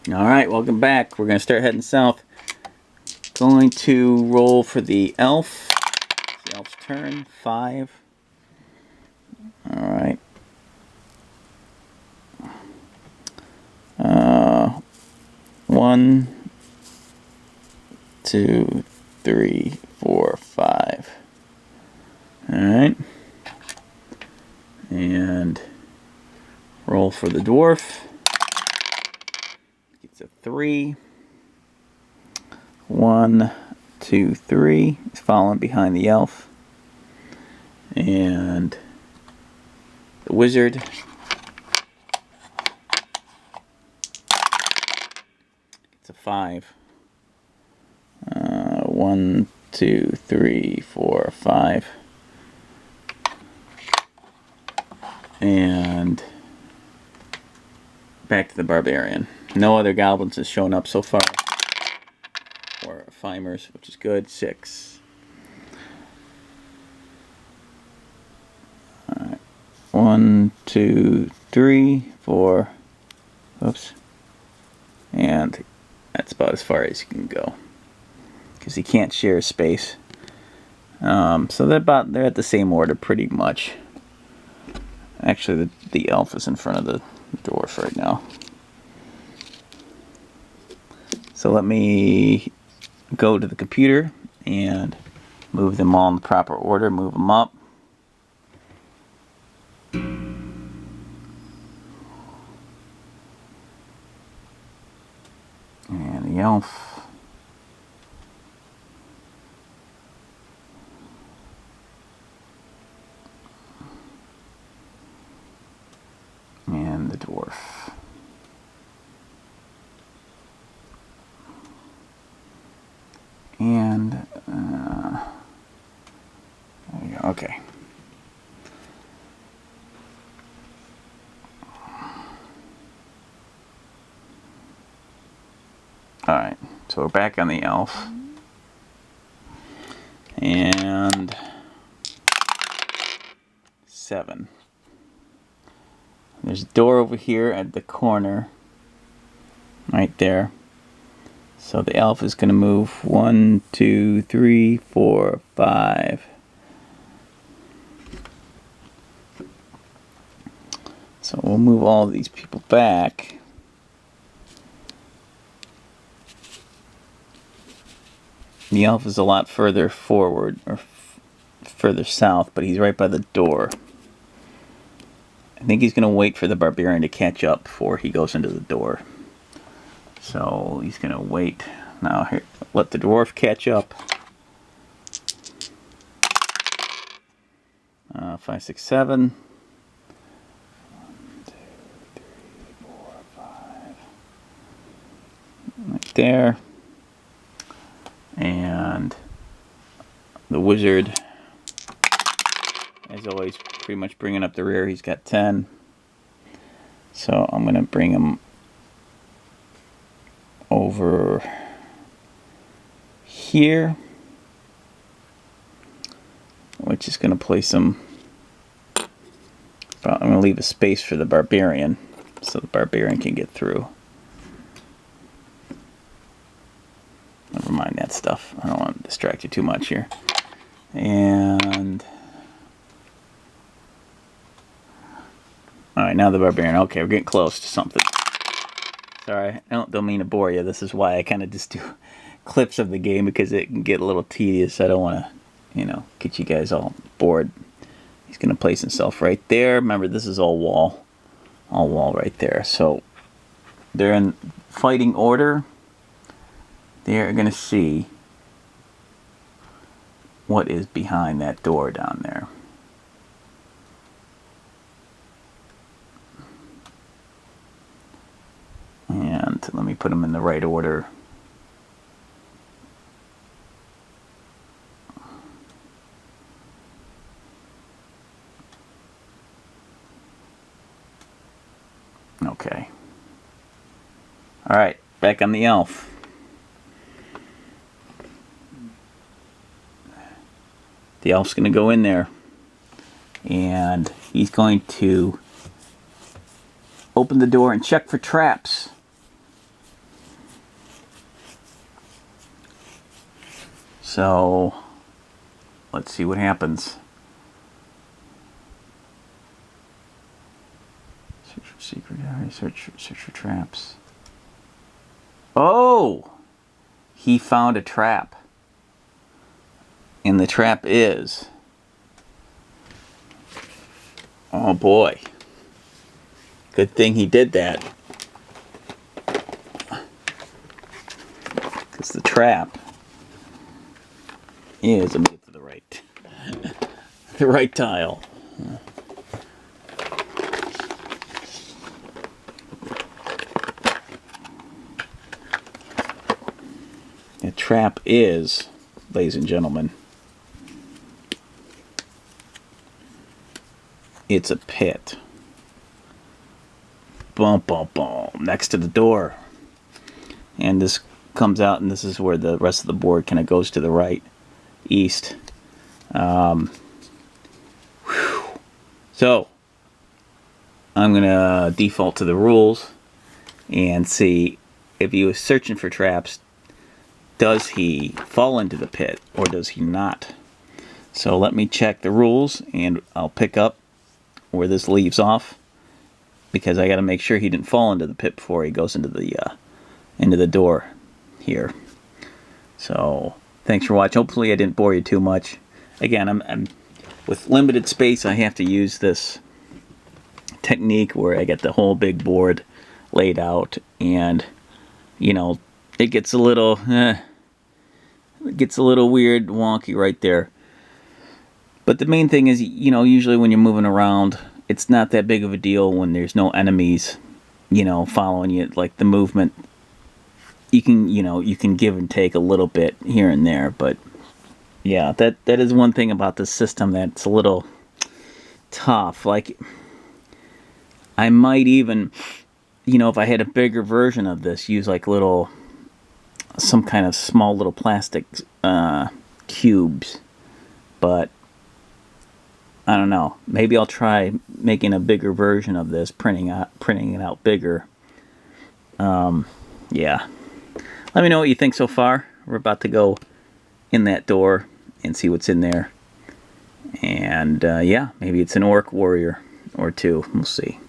Alright, welcome back. We're going to start heading south. Going to roll for the elf. It's the elf's turn. 5. Alright. 1, 2, 3, 4, 5. Alright. And roll for the dwarf. It's a 3. 1, 2, 3. He's following behind the elf. And the wizard. It's a 5. 1, 2, 3, 4, 5. And back to the barbarian. No other goblins has shown up so far. Or Fimers, which is good. 6. Alright. 1, 2, 3, 4. Oops. And that's about as far as he can go. Because he can't share space. So they're at the same order pretty much. Actually, the elf is in front of the dwarf right now. So let me go to the computer and move them all in the proper order. Move them up. And the elf. And the dwarf. And there you go. Okay. Alright, so we're back on the elf. And 7. There's a door over here at the corner. Right there. So the elf is going to move 1, 2, 3, 4, 5. So we'll move all of these people back. The elf is a lot further forward, or further south, but he's right by the door. I think he's going to wait for the barbarian to catch up before he goes into the door. So he's going to wait. Now here, let the dwarf catch up. 5, 6, 7. 1, 2, 3, 4, 5. Right there. And the wizard, as always, pretty much bringing up the rear. He's got 10. So I'm going to bring him over here, which is going to place him. I'm going to leave a space for the barbarian, so the barbarian can get through. Never mind that stuff. I don't want to distract you too much here. And alright, now the barbarian. Okay, we're getting close to something. Sorry, I don't mean to bore you. This is why I kind of just do clips of the game, because it can get a little tedious. I don't want to, get you guys all bored. He's going to place himself right there. Remember, this is all wall right there. So they're in fighting order. They're going to see what is behind that door down there. And let me put them in the right order. Okay. Alright, back on the elf. The elf's going to go in there. And he's going to open the door and check for traps. So let's see what happens. Search for secret area, search for traps. Oh! He found a trap. And the trap is... Oh boy. Good thing he did that. Because the trap is... Let me get to the right... the right tile. The trap is, ladies and gentlemen, it's a pit. Boom, boom, boom, next to the door. And this comes out, and this is where the rest of the board kind of goes to the right, east. So, I'm going to default to the rules and see if he was searching for traps. Does he fall into the pit or does he not? So let me check the rules and I'll pick up where this leaves off, because I got to make sure he didn't fall into the pit before he goes into the door here. So thanks for watching. Hopefully I didn't bore you too much. Again, I'm with limited space. I have to use this technique where I get the whole big board laid out, and you know, it gets a little weird, wonky right there. But the main thing is, you know, usually when you're moving around, it's not that big of a deal when there's no enemies, you know, following you. Like the movement, you can give and take a little bit here and there. But yeah, that is one thing about this system that's a little tough. Like, I might even, you know, if I had a bigger version of this, use like some kind of small little plastic cubes. But I don't know. Maybe I'll try making a bigger version of this, printing it out bigger. Yeah. Let me know what you think so far. We're about to go in that door and see what's in there. And yeah, maybe it's an orc warrior or two. We'll see.